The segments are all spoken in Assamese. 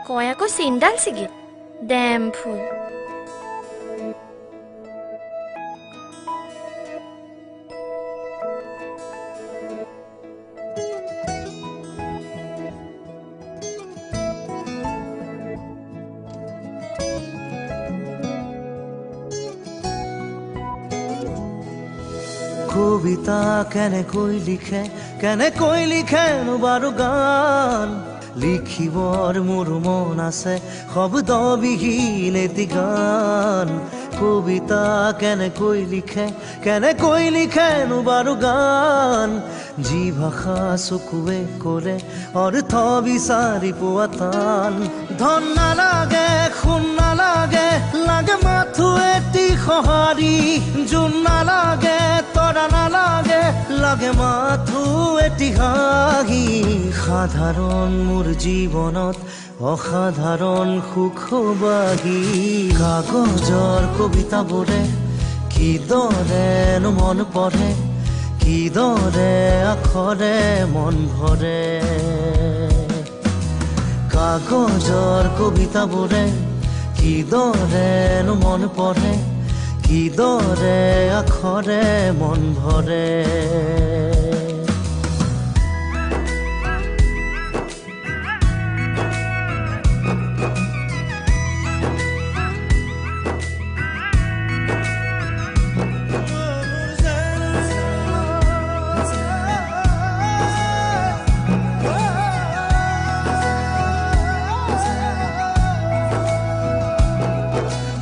কয় আকৌ চিন্তাল ছিগিল ডেম ফুল কবিতা কেনেকৈ লিখেনো বাৰু গান লিখিবৰ মোৰ মন আছে শব্দবিহীন এটি গান কবিতা কেনেকৈ লিখেনো বাৰু গান যি ভাষা চকুৱে ক'লে অৰ্থ বিচাৰি পোৱা টান ধন নালাগে সোণ নালাগে লাগে মাথো এটি সঁহাৰি জোন নালাগে তৰা নালাগে লাগে মাথো এটি হাঁহি সাধাৰণ মোৰ জীৱনত অসাধাৰণ সুখবাহী কাগজৰ কবিতাবোৰে কিদৰেনো মন পঢ়ে কিদৰে আখৰে মন ভৰে কাগজৰ কবিতাবোৰে কিদৰেনো মন পঢ়ে কিদৰে আখৰে মন ভৰে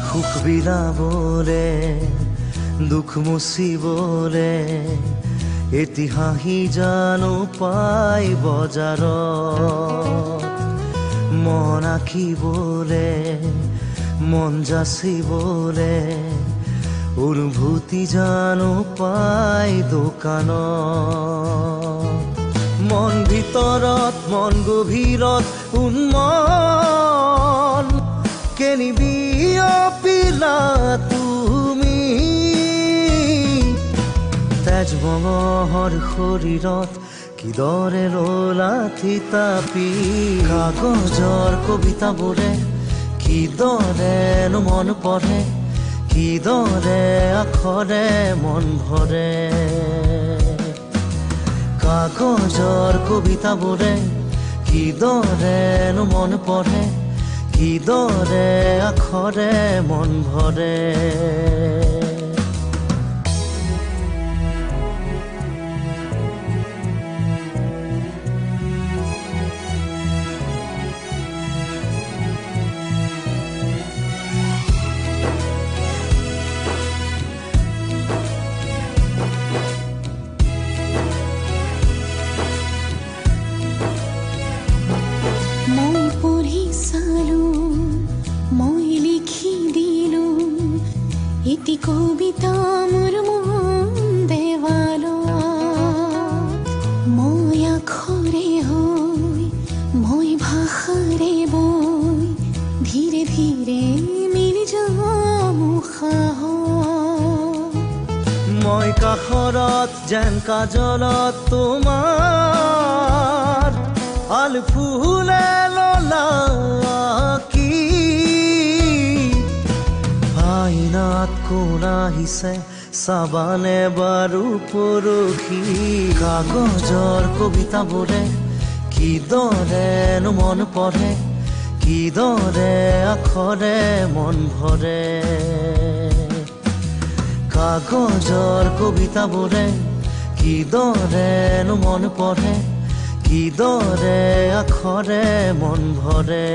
সুখ বিলাবলে দুখ মুচিবলে এটি হাঁহি জানো পাই বজাৰত মন আঁকিবলে মন যাচিবলে অনুভূতি জানো পাই দোকানত মন ভিতৰত মন গভীৰত উন্মন কেনিবি অপিলা তুমি তেজ মঙহৰ শৰীৰত কিদৰে ৰলা থিতাপি কাগজৰ কবিতাবোৰে কিদৰেনো মন পঢ়ে কিদৰে আখৰে মন ভৰে কাগজৰ কবিতাবোৰে কিদৰেনো মন পঢ়ে কিদৰে আখৰে মন ভৰে মই পঢ়ি চালো মই লিখি দিলো এটি কবিতা মোৰ মন দেৱালত মই আখৰে হৈ মই ভাষাৰে বৈ ধীৰে ধীৰে মিলি যাম উশাহত মই কাষৰত যেন কাজলত তোমাৰ আল ফুলে ললা কি আইনাত কোন আহিছে চাবানে বাৰু পৰখি কাগজৰ কবিতাবোৰে কিদৰেনো মন পঢ়ে কিদৰে আখৰে মন ভৰে কাগজৰ কবিতাবোৰে কিদৰেনো মন পঢ়ে কিদৰে আখৰে মন ভৰে